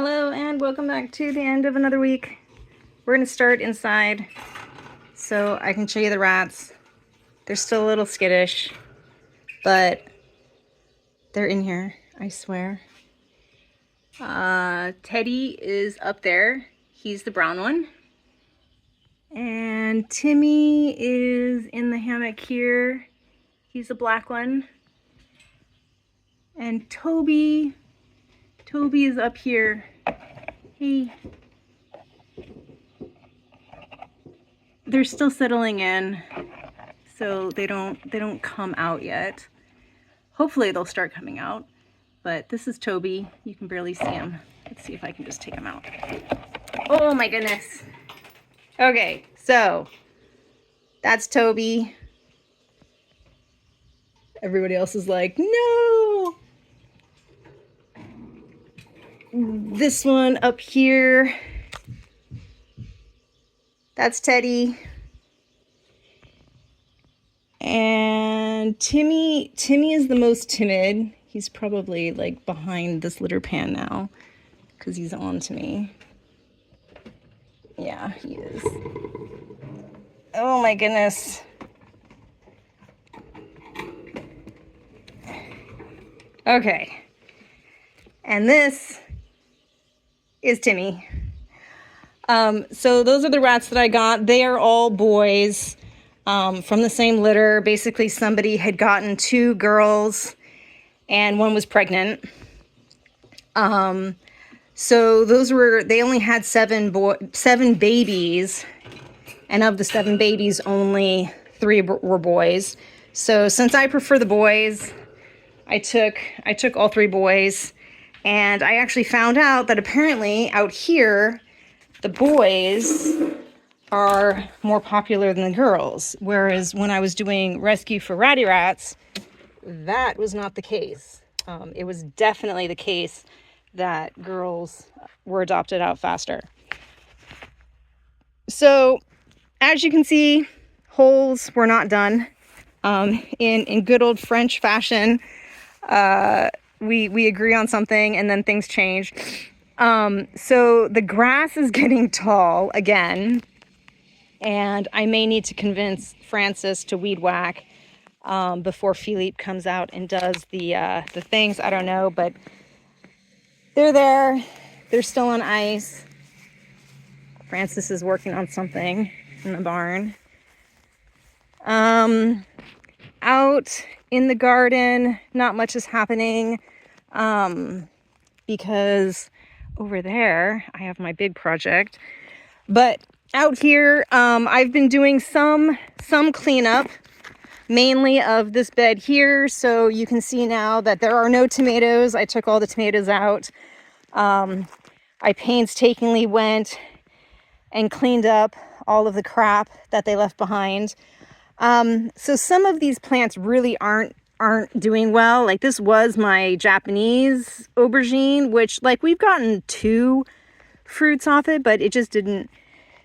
Hello and welcome back to the end of another week. We're going to start inside so I can show you the rats. They're still a little skittish, but they're in here, I swear. Teddy is up there. He's the brown one. And Timmy is in the hammock here. He's the black one. And Toby is up here. Hey. They're still settling in, so they don't come out yet. Hopefully they'll start coming out, but this is Toby. You can barely see him. Let's see if I can just take him out. Oh my goodness. Okay, so that's Toby. Everybody else is like, no! This one up here, that's Teddy. And Timmy is the most timid. He's probably like behind this litter pan now because he's on to me. Yeah, he is. Oh my goodness. Okay. And this is Timmy. So those are the rats that I got. They are all boys from the same litter. Basically, somebody had gotten 2 girls and one was pregnant. So they only had 7 babies, and of the 7 babies, only 3 were boys. So since I prefer the boys, I took all 3 boys, and I actually found out that apparently out here, the boys are more popular than the girls, whereas when I was doing rescue for ratty rats, that was not the case. It was definitely the case that girls were adopted out faster. So, as you can see, holes were not done. In good old French fashion, we agree on something and then things change. So the grass is getting tall again, and I may need to convince Francis to weed whack before Philippe comes out and does the things. I don't know, but they're there. They're still on ice. Francis is working on something in the barn. Out in the garden, not much is happening because over there I have my big project. But out here, I've been doing some cleanup, mainly of this bed here. So you can see now that there are no tomatoes. I took all the tomatoes out. I painstakingly went and cleaned up all of the crap that they left behind. So some of these plants really aren't doing well. Like this was my Japanese aubergine, which like we've gotten 2 fruits off it, but it just didn't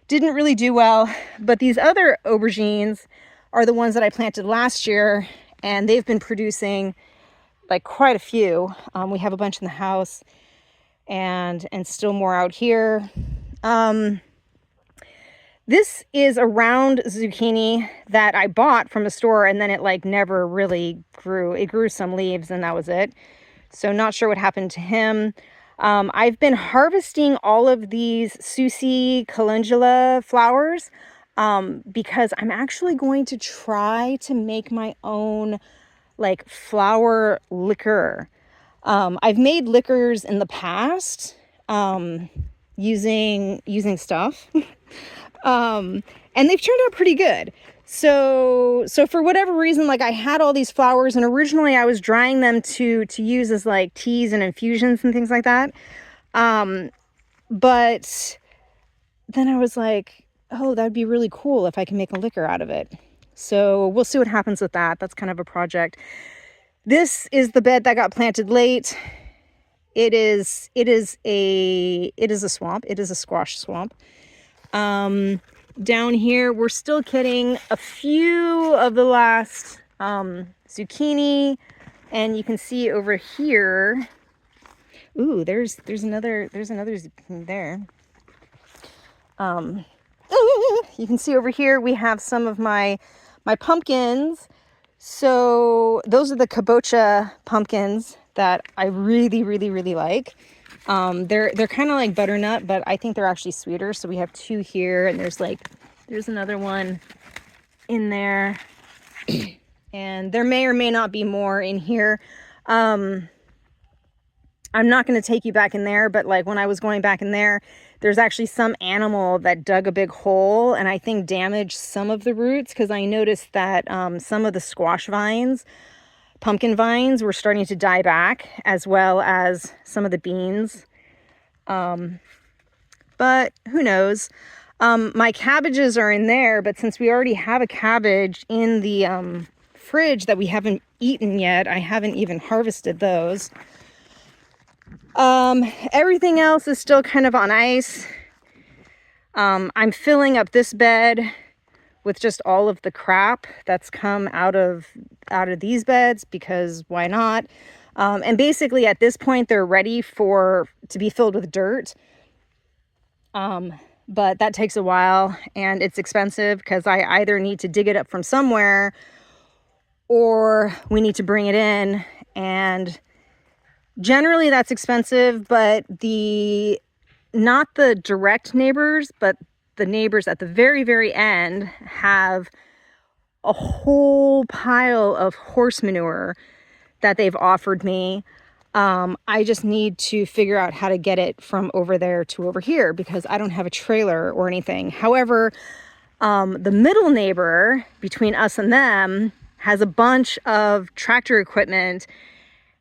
really do well. But these other aubergines are the ones that I planted last year, and they've been producing like quite a few. We have a bunch in the house and still more out here. This is a round zucchini that I bought from a store, and then it like never really grew. It grew some leaves and that was it. So not sure what happened to him. I've been harvesting all of these Susi calendula flowers because I'm actually going to try to make my own like flower liquor. I've made liquors in the past using stuff. And they've turned out pretty good. So for whatever reason, like I had all these flowers, and originally I was drying them to use as like teas and infusions and things like that. But then I was like, oh, that'd be really cool if I can make a liquor out of it. So we'll see what happens with that. That's kind of a project. This is the bed that got planted late. It is a swamp. It is a squash swamp. Down here, we're still getting a few of the last zucchini, and you can see over here Ooh, there's another there. You can see over here we have some of my pumpkins. So those are the kabocha pumpkins that I really like. They're kind of like butternut, but I think they're actually sweeter. So we have two here, and there's another one in there, and there may or may not be more in here. I'm not going to take you back in there, but like when I was going back in there, there's actually some animal that dug a big hole and I think damaged some of the roots, because I noticed that some of the squash vines, pumpkin vines, were starting to die back, as well as some of the beans. But who knows? My cabbages are in there, but since we already have a cabbage in the fridge that we haven't eaten yet, I haven't even harvested those. Everything else is still kind of on ice. I'm filling up this bed with just all of the crap that's come out of these beds, because why not? And basically at this point they're ready to be filled with dirt. But that takes a while and it's expensive, because I either need to dig it up from somewhere or we need to bring it in, and generally that's expensive. But not the direct neighbors, but the neighbors at the very end have a whole pile of horse manure that they've offered me. I just need to figure out how to get it from over there to over here, because I don't have a trailer or anything. However, the middle neighbor between us and them has a bunch of tractor equipment,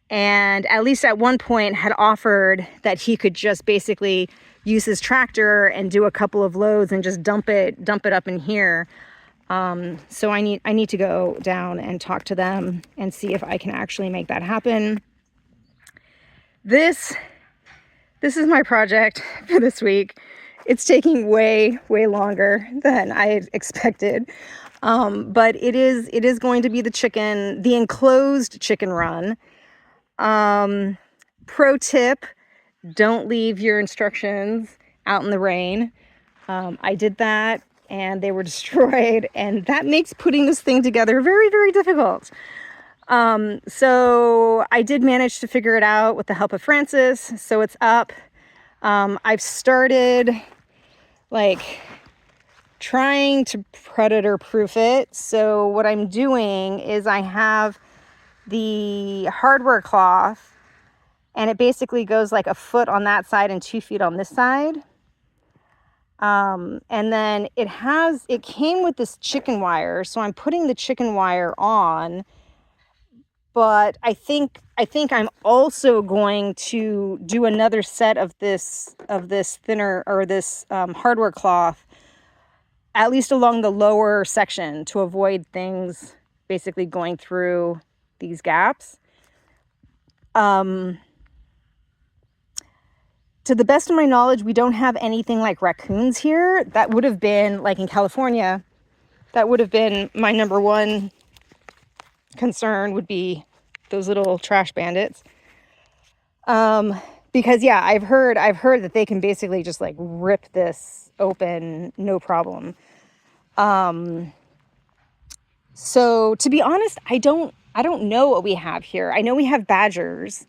and at least at one point had offered that he could just basically use his tractor and do a couple of loads and just dump it up in here. So I need to go down and talk to them and see if I can actually make that happen. This is my project for this week. It's taking way longer than I had expected. But it is going to be the enclosed chicken run. Pro tip, don't leave your instructions out in the rain. I did that and they were destroyed, and that makes putting this thing together very difficult. So I did manage to figure it out with the help of Francis. So it's up. I've started like trying to predator proof it. So what I'm doing is I have the hardware cloth, and it basically goes like a foot on that side and 2 feet on this side. And then it came with this chicken wire. So I'm putting the chicken wire on, but I think I'm also going to do another set of this thinner, or this hardware cloth, at least along the lower section, to avoid things basically going through these gaps. To the best of my knowledge, we don't have anything like raccoons here. That would have been, like in California, that would have been my number one concern, would be those little trash bandits. Because yeah, I've heard that they can basically just like rip this open, no problem. So to be honest, I don't know what we have here. I know we have badgers,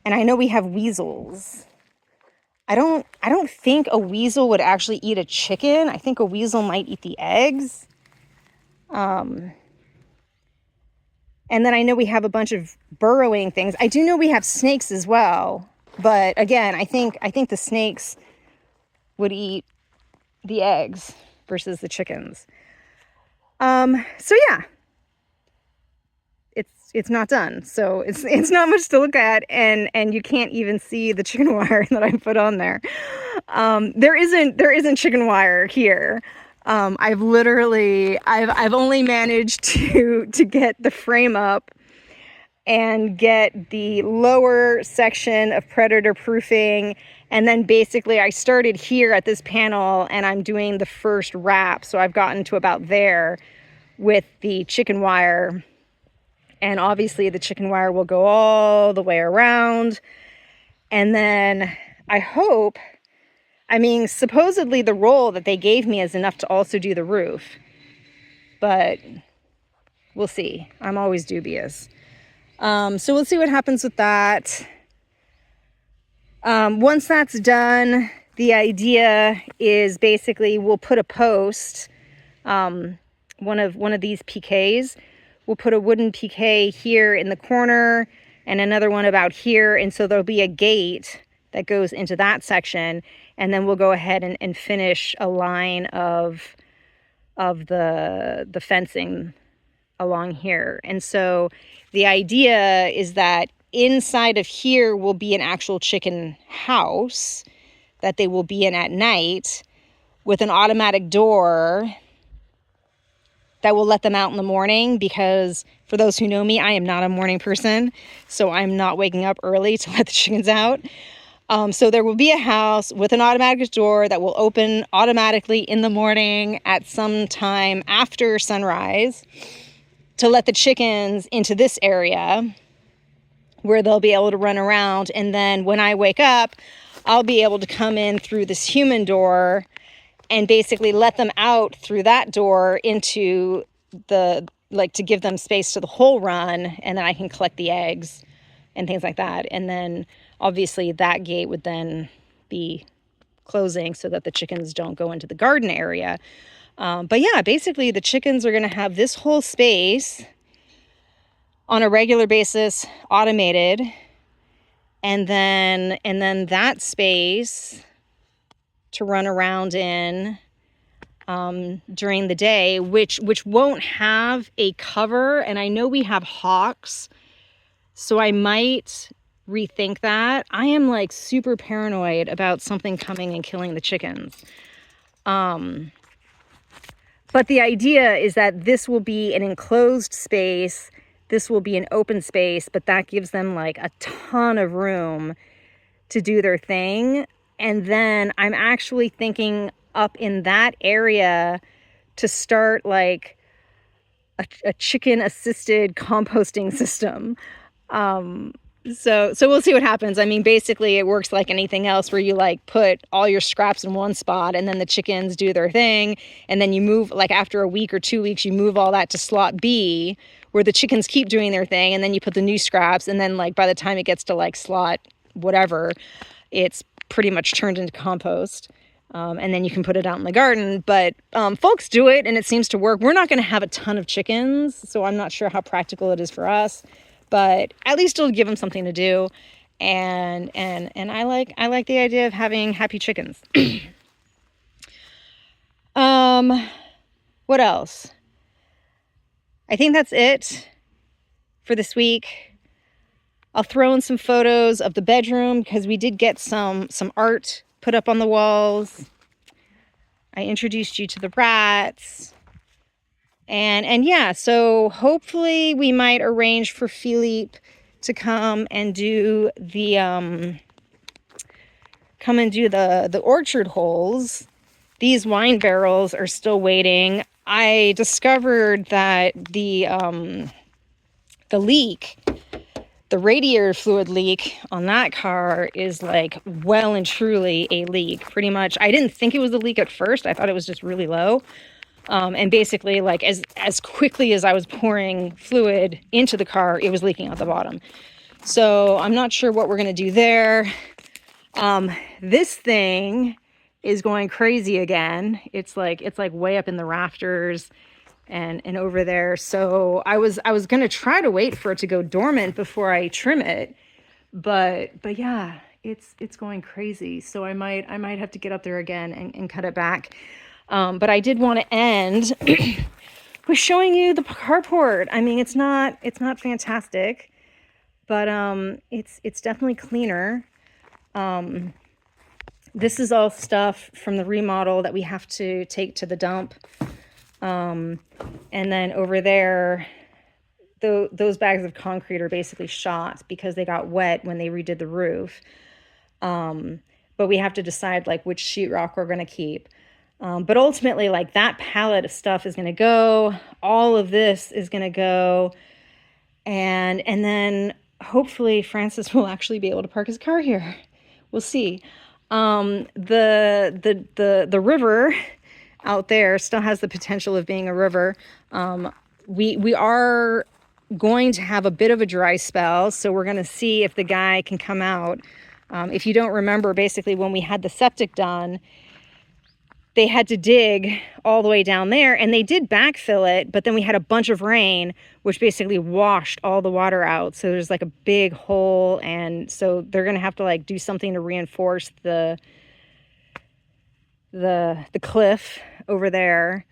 and I know we have weasels. I don't think a weasel would actually eat a chicken. I think a weasel might eat the eggs. And then I know we have a bunch of burrowing things. I do know we have snakes as well. But again, I think the snakes would eat the eggs versus the chickens. So yeah, it's not done. So it's not much to look at, and you can't even see the chicken wire that I put on there. There isn't chicken wire here. I've only managed to get the frame up and get the lower section of predator proofing, and then basically I started here at this panel and I'm doing the first wrap, so I've gotten to about there with the chicken wire, and obviously the chicken wire will go all the way around, And then I hope, I mean, supposedly the roll that they gave me is enough to also do the roof, but we'll see. I'm always dubious. So we'll see what happens with that. Once that's done, the idea is basically we'll put a post, one of these PKs. We'll put a wooden PK here in the corner and another one about here. And so there'll be a gate that goes into that section. And then we'll go ahead and finish a line of the fencing along here. And so the idea is that inside of here will be an actual chicken house that they will be in at night with an automatic door that will let them out in the morning, because for those who know me, I am not a morning person. So I'm not waking up early to let the chickens out. So there will be a house with an automatic door that will open automatically in the morning at some time after sunrise to let the chickens into this area where they'll be able to run around. And then when I wake up, I'll be able to come in through this human door and basically let them out through that door into the, like, to give them space to the whole run. And then I can collect the eggs and things like that. And then obviously that gate would then be closing so that the chickens don't go into the garden area. But yeah, basically the chickens are going to have this whole space on a regular basis, automated. And then that space to run around in during the day, which won't have a cover. And I know we have hawks, so I might rethink that. I am like super paranoid about something coming and killing the chickens. But the idea is that this will be an enclosed space. This will be an open space, but that gives them like a ton of room to do their thing. And then I'm actually thinking up in that area to start like a chicken assisted composting system. So we'll see what happens. I mean, basically it works like anything else where you like put all your scraps in one spot and then the chickens do their thing. And then you move, like after a week or 2 weeks, you move all that to slot B where the chickens keep doing their thing. And then you put the new scraps. And then like by the time it gets to like slot whatever, it's pretty much turned into compost. And then you can put it out in the garden. But folks do it and it seems to work. We're not going to have a ton of chickens, so I'm not sure how practical it is for us. But at least it'll give them something to do. And I like the idea of having happy chickens. What else? I think that's it for this week. I'll throw in some photos of the bedroom because we did get some art put up on the walls. I introduced you to the rats. And yeah, so hopefully we might arrange for Philippe to come and do the orchard holes. These wine barrels are still waiting. I discovered that the leak, the radiator fluid leak on that car is like well and truly a leak. Pretty much, I didn't think it was a leak at first. I thought it was just really low. And basically, like as quickly as I was pouring fluid into the car, it was leaking out the bottom. So I'm not sure what we're gonna do there. This thing is going crazy again. It's like way up in the rafters and over there. So I was gonna try to wait for it to go dormant before I trim it, but yeah, it's going crazy. So I might have to get up there again and cut it back. But I did want to end with showing you the carport. I mean, it's not fantastic, but it's definitely cleaner. This is all stuff from the remodel that we have to take to the dump. And then over there, those bags of concrete are basically shot because they got wet when they redid the roof. But we have to decide like which sheetrock we're going to keep. But ultimately, like that pallet of stuff is going to go. All of this is going to go. And then hopefully Francis will actually be able to park his car here. We'll see. The river out there still has the potential of being a river. We are going to have a bit of a dry spell, so we're going to see if the guy can come out. If you don't remember, basically when we had the septic done, they had to dig all the way down there, and they did backfill it, but then we had a bunch of rain, which basically washed all the water out. So there's like a big hole, and so they're gonna have to like do something to reinforce the cliff over there,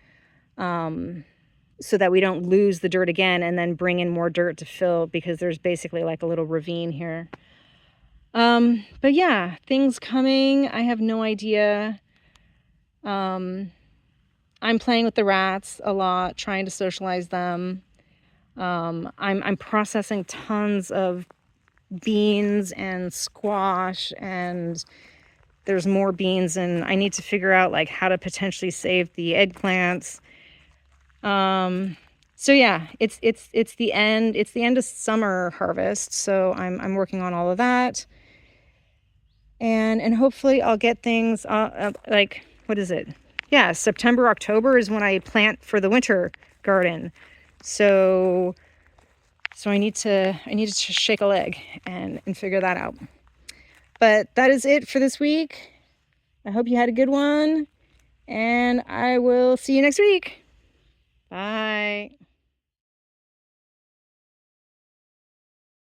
so that we don't lose the dirt again and then bring in more dirt to fill, because there's basically like a little ravine here. But yeah, things coming. I have no idea. I'm playing with the rats a lot, trying to socialize them. I'm processing tons of beans and squash, and there's more beans, and I need to figure out like how to potentially save the eggplants. So yeah, it's the end. It's the end of summer harvest, so I'm working on all of that, and hopefully I'll get things like, what is it? Yeah, September, October is when I plant for the winter garden. So I need to shake a leg and figure that out. But that is it for this week. I hope you had a good one, and I will see you next week. Bye.